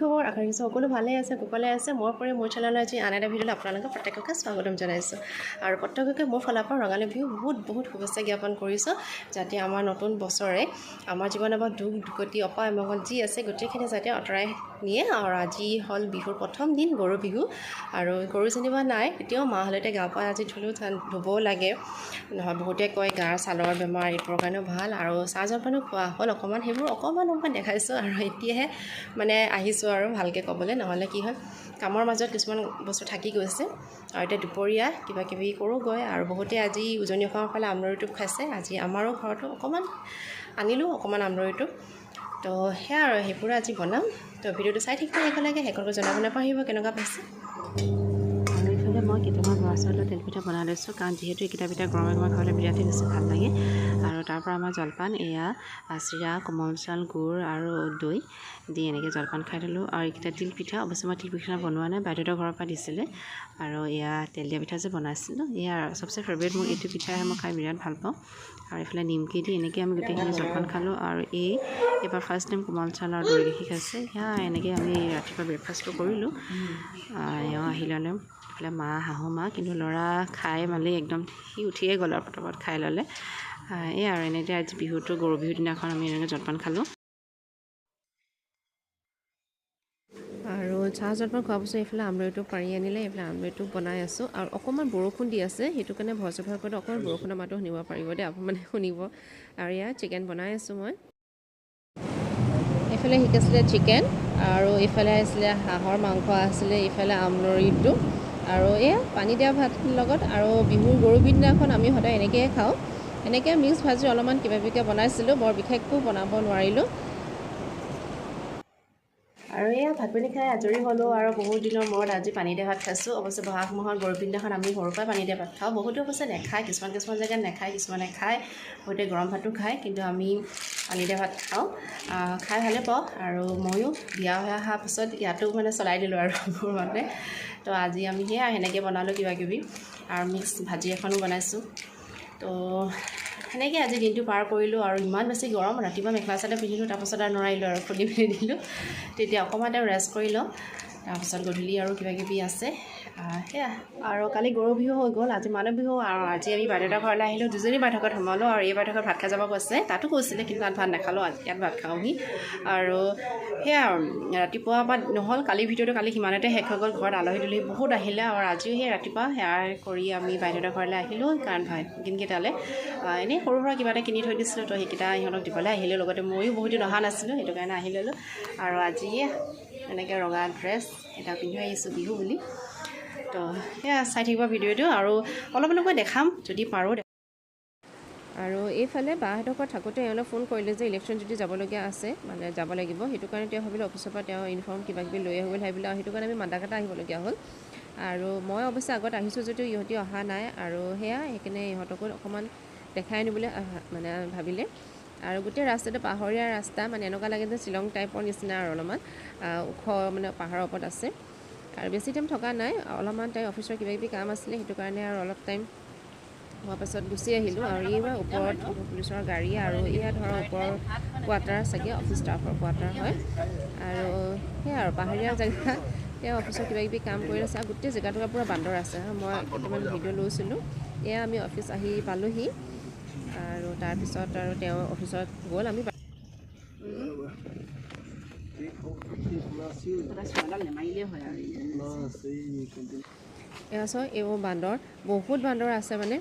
খবৰ আশা কৰিছোঁ সকলো ভালে আছে কুশলে আছে মোৰ পৰে মোৰ চেনেলৰ আজি আন এটা ভিডিঅ'ত আপোনালোকক প্ৰত্যেককে স্বাগতম জনাইছোঁ আৰু প্ৰত্যেককে মোৰ ফালৰ পৰা ৰঙালী বিহু বহুত শুভেচ্ছা জ্ঞাপন কৰিছোঁ যাতে আমাৰ নতুন বছৰে আমাৰ জীৱনৰ পৰা দুখ দুৰ্গতি অপায় অমংগল যি আছে গোটেইখিনি যাতে আঁতৰাই নিয়ে আৰু আজি হ'ল বিহুৰ প্ৰথম দিন গৰু বিহু আৰু গৰু যেনিবা নাই এতিয়াও মাহঁতে গা পা আজি ধুবও লাগে নহয় বহুতে কয় গাৰ ছালৰ বেমাৰ এইটোৰ কাৰণেও ভাল আৰু চাহ জলপানো খোৱা হ'ল অকণমান সেইবোৰ অকণমান দেখাইছোঁ আৰু এতিয়াহে মানে আহিছোঁ আৰু ভালকৈ ক'বলৈ নহ'লে কি হয় কামৰ মাজত কিছুমান বস্তু থাকি গৈছে আৰু এতিয়া দুপৰীয়া কিবা কিবি কৰোঁগৈ আৰু বহুতে আজি উজনি অসমৰ ফালে আমৰলিটো খাইছে আজি আমাৰো ঘৰতো অকণমান আনিলোঁ অকণমান আমৰলিটো তো সেয়া আৰু সেইবোৰ আজি বনাম তো ভিডিঅ'টো চাই থাকিব একেলগে শেষলৈকে জনাব নাপাহৰিব কেনেকুৱা পাইছে আৰু এইফালে মই কেতিয়াবা বৰা চাউলৰ তেলপিঠা বনাই লৈছোঁ কাৰণ যিহেতু এইকেইটা পিঠা গৰমে গৰমে খাবলৈ বিৰাটেই বেছি ভাল লাগে আৰু তাৰপৰা আমাৰ জলপান এয়া চিৰা কোমল চাউল গুড় আৰু দৈ দি এনেকৈ জলপান খাই থ'লোঁ আৰু এইকেইটা তিল পিঠা অৱশ্যে মই তিল পিঠা বনোৱা নাই বাইদেউহঁতৰ ঘৰৰ পৰা দিছিলে আৰু এয়া তেল দিয়া পিঠা যে বনাইছিলোঁ এয়া চবচে ফেভৰেট মোৰ এইটো পিঠাহে মই খাই বিৰাট ভাল পাওঁ আৰু এইফালে নিমকি দি এনেকৈ আমি গোটেইখিনি জলপান খালোঁ আৰু এইবাৰ ফাৰ্ষ্ট টাইম কোমল চাউল আৰু দৈ গাখীৰ খাইছে সেয়া এনেকৈ আমি ৰাতিপুৱা ব্ৰেকফাষ্টটো কৰিলোঁ এওঁ আহি ল'লে এইফালে মা শাহু মা কিন্তু ল'ৰা খাই মেলি একদম সি উঠিয়ে গ'ল আৰু পটাপট খাই ল'লে এই আৰু এনেকৈ আজি বিহুটো গৰু বিহুৰ দিনাখন আমি এনেকৈ জলপান খালোঁ আৰু চাহ জলপান খোৱাৰ পিছত এইফালে আমৰলিটো পাৰি আনিলে এইফালে আমৰলিটো বনাই আছোঁ আৰু অকণমান বৰষুণ দি আছে সেইটো কাৰণে ভয় কৰি অকণমান বৰষুণৰ মাতো শুনিব পাৰিব দেই আপুনি শুনিব আৰু ইয়াত চিকেন বনাই আছোঁ মই এইফালে শিকাইছিলে চিকেন আৰু এইফালে আছিলে হাঁহৰ মাংস আছিলে এইফালে আমৰলিটো আৰু এয়া পানী দিয়া ভাত লগত আৰু বিহুৰ গৰু বিহুৰ দিনাখন আমি সদায় এনেকৈয়ে খাওঁ এনেকৈ মিক্স ভাজি অলপমান কিবা কিবিকৈ বনাইছিলোঁ বৰ বিশেষকৈ বনাব নোৱাৰিলোঁ আৰু এয়া ভাত পানী খাই আজৰি হ'লোঁ আৰু বহুত দিনৰ মূৰত আজি পানী দিয়া ভাত খাইছোঁ অৱশ্যে বহাগ মাহৰ গৰু বিহুদিনাখন আমি সৰুৰ পৰাই পানী দিয়া ভাত খাওঁ বহুতো অৱশ্যে নেখায় কিছুমান জেগাত নেখায় কিছুমানে খায় বহুতে গৰম ভাতো খায় কিন্তু আমি পানী দিয়া ভাত খাওঁ খাই ভালে পাওঁ আৰু ময়ো বিয়া হৈ অহাৰ পিছত ইয়াতো মানে চলাই দিলোঁ আৰু মোৰ মতে তো আজি আমি সেয়া সেনেকৈ বনালোঁ কিবা কিবি আৰু মিক্স ভাজি এখনো বনাইছোঁ তো সেনেকৈ আজি দিনটো পাৰ কৰিলোঁ আৰু ইমান বেছি গৰম ৰাতিপুৱা মেখেলা চাদৰ পিন্ধিলোঁ তাৰপাছত আৰু নোৱাৰিলোঁ আৰু খুলি মেলি দিলোঁ তেতিয়া অকণমান টাইম ৰেষ্ট কৰি লওঁ তাৰপাছত গধূলি আৰু কিবা কিবি আছে সেয়া আৰু কালি গৰু বিহু হৈ গ'ল আজি মানুহ বিহু আৰু আজি আমি বাইদেউহঁতৰ ঘৰলৈ আহিলোঁ দুজনী বাইদেউহঁত সোমালোঁ আৰু এই বাইদেউহঁত ভাত খাই যাব কৈছে তাতো কৈছিলে কিন্তু তাত ভাত নাখালোঁ আজি ইয়াত ভাত খাওঁহি আৰু সেয়া ৰাতিপুৱা পৰা নহ'ল কালি ভিডিঅ'টো কালি সিমানতে শেষ হৈ গ'ল ঘৰত আলহী দুলহী বহুত আহিলে আৰু আজিও সেই ৰাতিপুৱা সেয়া কৰি আমি বাইদেউহঁতৰ ঘৰলৈ আহিলোঁ কাৰণ ভাইটিনকেইটালৈ এনেই সৰু সুৰা কিবা এটা কিনি থৈ দিছিলোঁ তো সেইকেইটা ইহঁতক দিবলৈ আহিলোঁ লগতে ময়ো বহুত দিন অহা নাছিলোঁ সেইটো কাৰণে আহি ল'লোঁ আৰু আজি এনেকৈ ৰঙা ড্ৰেছ এটা পিন্ধি আহিছোঁ বিহু বুলি তো সেয়া চাই থাকিব ভিডিঅ'টো আৰু অলপকৈ দেখাম যদি পাৰোঁ আৰু এইফালে বাহঁতৰ ঘৰত থাকোঁতে এওঁলৈ ফোন কৰিলে যে ইলেকশ্যন যদি যাবলগীয়া আছে মানে যাব লাগিব সেইটো কাৰণে তেওঁ ভাবিলে অফিচৰ পৰা তেওঁ ইউনিফৰ্ম কিবা কিবি লৈ আহিব ভাবিলে আৰু সেইটো কাৰণে আমি মাদাকাটা আহিবলগীয়া হ'ল আৰু মই অৱশ্যে আগত আহিছোঁ যদিও ইহঁতি অহা নাই আৰু সেয়া সেইকাৰণে ইহঁতকো অকণমান দেখাই আনিবলৈ মানে ভাবিলে আৰু গোটেই ৰাস্তাটো পাহাৰীয়া ৰাস্তা মানে এনেকুৱা লাগে যে শ্বিলং টাইপৰ নিচিনা আৰু অলপমান ওখ মানে পাহাৰৰ ওপৰত আছে আৰু বেছি টাইম থকা নাই অলপমান টাইম অফিচৰ কিবা কিবি কাম আছিলে সেইটো কাৰণে আৰু অলপ টাইম হোৱাৰ পাছত গুচি আহিলোঁ আৰু এইবাৰ ওপৰত পুলিচৰ গাড়ী আৰু এয়া ধৰক ওপৰৰ কোৱাৰ্টাৰ চাগে অফিচ ষ্টাফৰ কোৱাৰ্টাৰ হয় আৰু সেয়া আৰু পাহাৰীয়া জেগা তেওঁ অফিচৰ কিবা কিবি কাম কৰি আছে আৰু গোটেই জেগাটুকুৰা পূৰা বান্দৰ আছে মই কেইটামান ভিডিঅ' লৈছিলোঁ এয়া আমি অফিচ আহি পালোঁহি আৰু তাৰপিছত আৰু তেওঁ অফিচত গ'ল আমি এয়া চাওক এইবোৰ বান্দৰ বহুত বান্দৰ আছে মানে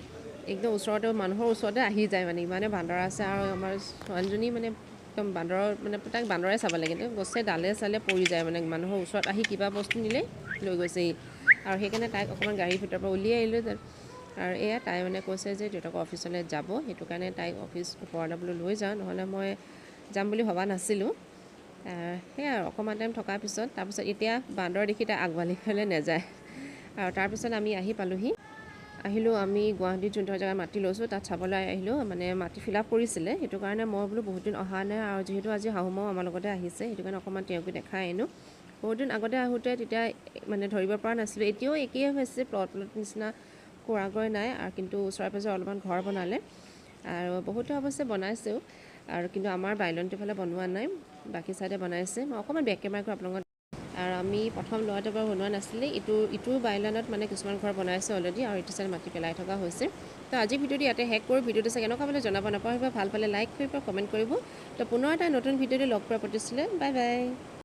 একদম ওচৰতে মানুহৰ ওচৰতে আহি যায় মানে ইমানে বান্দৰ আছে আৰু আমাৰ ছোৱালীজনী মানে একদম বান্দৰৰ মানে তাক বান্দৰে চাব লাগে গছে ডালে চালে পৰি যায় মানে মানুহৰ ওচৰত আহি কিবা বস্তু নিলে লৈ গৈছেহি আৰু সেইকাৰণে তাইক অকণমান গাড়ীৰ ভিতৰৰ পৰা উলিয়াই আহিলোঁ আৰু এয়া তাই মানে কৈছে যে দেউতাকৰ অফিচলৈ যাব সেইটো কাৰণে তাইক অফিচ ওপৰলৈ বোলো লৈ যাওঁ নহ'লে মই যাম বুলি ভবা নাছিলোঁ সেয়া আৰু অকণমান টাইম থকাৰ পিছত তাৰপিছত এতিয়া বান্দৰ দেখি তাই আগবাঢ়ি পেলাই নাযায় আৰু তাৰপিছত আমি আহি পালোঁহি আহিলোঁ আমি গুৱাহাটীত যোনটো জেগাত মাটি লৈছোঁ তাত চাবলৈ আহিলোঁ মানে মাটি ফিল আপ কৰিছিলে সেইটো কাৰণে মই বোলো বহুত দিন অহা নাই আৰু যিহেতু আজি শাহুমাও আমাৰ লগতে আহিছে সেইটো কাৰণে অকণমান তেওঁকে দেখাই আনো বহুত দিন আগতে আহোঁতে তেতিয়া মানে ধৰিব পৰা নাছিলোঁ এতিয়াও একেই হৈছে প্লট নিচিনা কৰাগৈ নাই আৰু কিন্তু ওচৰে পাজৰে অলপমান ঘৰ বনালে আৰু বহুতে অৱশ্যে বনাইছেও আৰু কিন্তু আমাৰ বাইলনটোৰ ফালে বনোৱা নাই বাকী চাইডে বনাইছে মই অকণমান বেক কেমেৰা কৰি আপোনালোকক আৰু আমি প্ৰথম ল'ৰাটোৰ পৰা বনোৱা নাছিলে, ইটোৰ বাইলানত মানে কিছুমান ঘৰ বনাইছে অলৰেডি, আৰু ইটো চাইড মাটি পেলাই থকা হৈছে। তো আজি ভিডিঅ'টো ইয়াতে শেষ কৰোঁ। ভিডিঅ'টো চাই কেনেকুৱা পালে জনাব নাপাহৰিব, ভাল পালে লাইক কৰিব, কমেণ্ট কৰিব। তো পুনৰ এটা নতুন ভিডিঅ'টো লগ পোৱাৰ প্ৰতিশ্ৰুতিৰে বাই বাই।